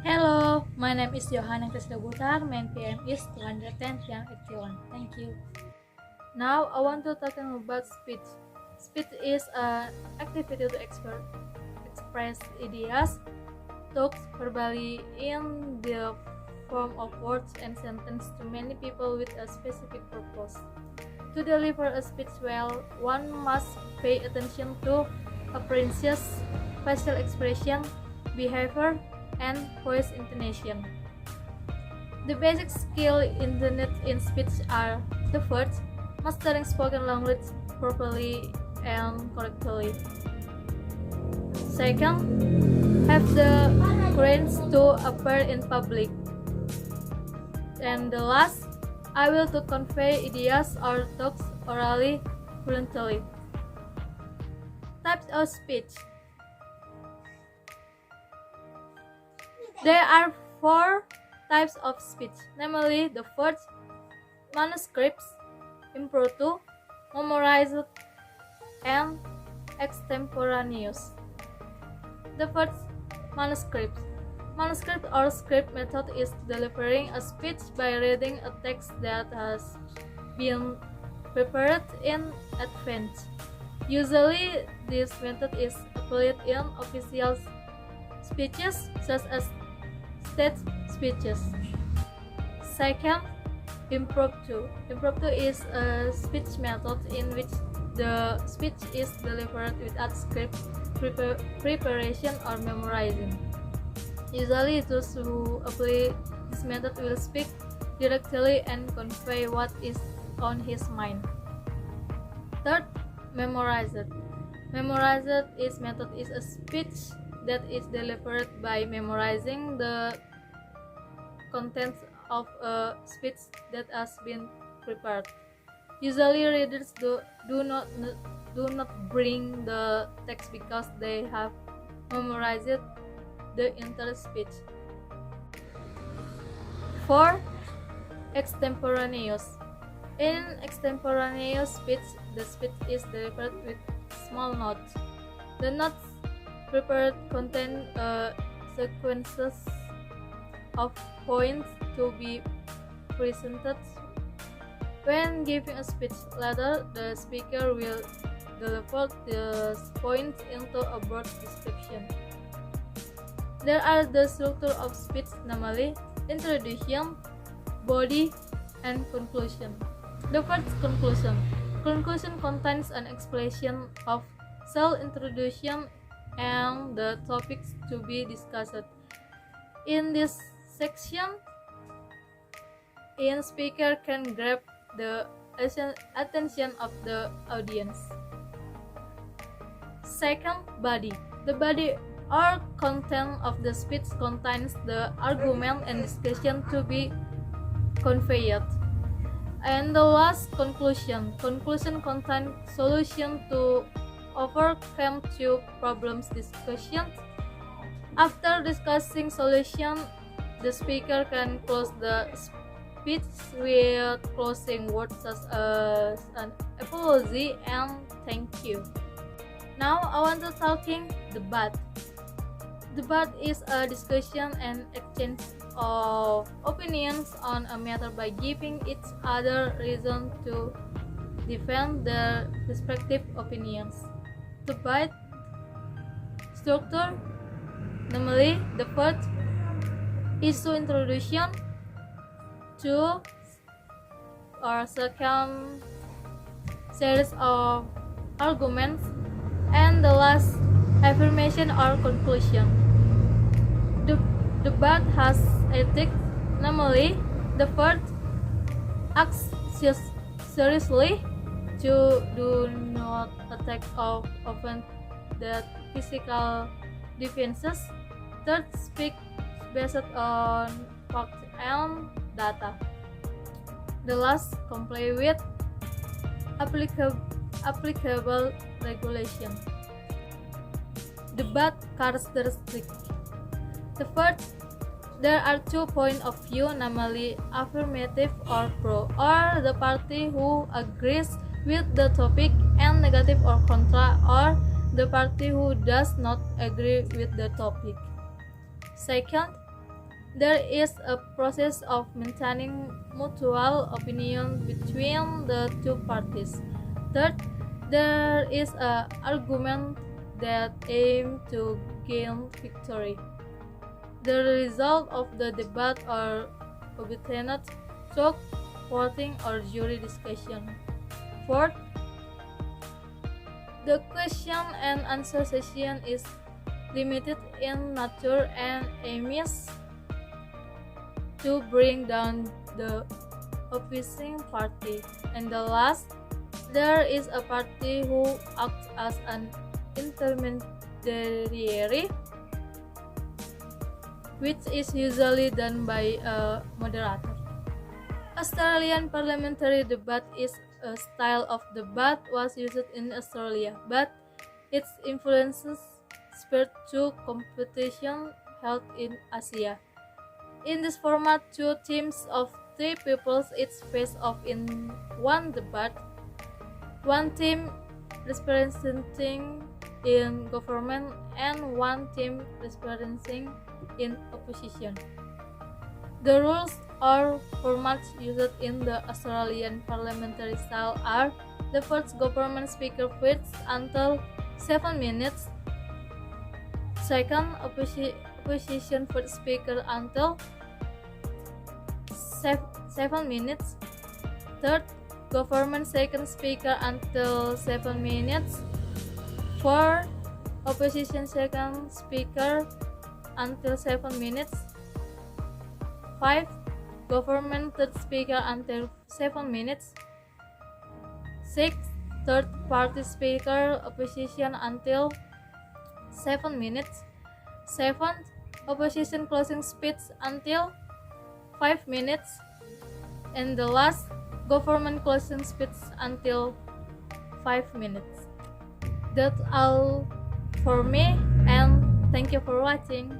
Hello, my name is Johanna Krisda Butar. My PM is 210 81. Thank you. Now I want to talk about speech. Speech is an activity to express ideas, talks verbally in the form of words and sentences to many people with a specific purpose. To deliver a speech well, one must pay attention to appearances, facial expression, behavior, and voice intonation. The basic skill in speech are the first, mastering spoken language properly and correctly. Second, have the courage to appear in public. And the last, able to convey ideas or talks orally fluently. Types of speech. There are 4 types of speech, namely the first, manuscripts, impromptu, memorized, and extemporaneous. The first, manuscripts. Manuscript or script method is delivering a speech by reading a text that has been prepared in advance. Usually, this method is applied in official speeches such as state speeches. Second, impromptu. Impromptu is a speech method in which the speech is delivered without script preparation or memorizing. Usually, those who apply this method will speak directly and convey what is on his mind. Third, memorized. Memorized method is a speech that is delivered by memorizing the contents of a speech that has been prepared. Usually, readers do not bring the text because they have memorized the entire speech. 4. Extemporaneous. In extemporaneous speech, the speech is delivered with small notes. The notes prepared contain sequences of points to be presented when giving a speech. Later, the speaker will deliver the points into a broad description. There are the structure of speech, namely introduction, body, and conclusion. The first, conclusion. Conclusion contains an explanation of self-introduction and the topics to be discussed. In this section, a speaker can grab the attention of the audience. Second, body. The body or content of the speech contains the argument and discussion to be conveyed. And the last, conclusion. Conclusion contains solution to overcome 2 problems discussion. After discussing solution, the speaker can close the speech with closing words such as an apology and thank you. Now I want to talking debate. Debate is a discussion and exchange of opinions on a matter by giving each other reason to defend their respective opinions. Debate structure, namely the first, issue introduction, 2 or second, series of arguments, and the last, affirmation or conclusion. The debate has ethics, namely the first, act seriously, 2 do not attack or offend that physical defenses, 3rd, speak based on facts and data. The last, comply with applicable regulation. Debate characteristics. The first, there are 2 points of view, namely affirmative or pro, or the party who agrees with the topic, and negative or contra, or the party who does not agree with the topic. Second, There is a process of maintaining mutual opinion between the two parties. Third, there is an argument that aims to gain victory. The result of the debate or obtained through voting or jury discussion. Fourth, the question and answer session is limited in nature and aims to bring down the opposing party. And the last, there is a party who acts as an intermediary, which is usually done by a moderator. Australian parliamentary debate is a style of debate was used in Australia, but its influences spread to competition held in Asia. In this format, two teams of three people each face off in one debate. One team representing in government and one team representing in opposition. The rules or formats used in the Australian parliamentary style are: the first government speaker waits until 7 minutes, second opposition first speaker until 7 minutes, third government second speaker until 7 minutes, fourth opposition second speaker until 7 minutes, 5. Government third speaker until 7 minutes, 6. Third party speaker opposition until 7 minutes, 7. Opposition closing speech until 5 minutes, and the last government closing speech until 5 minutes. That's all for me, and thank you for watching.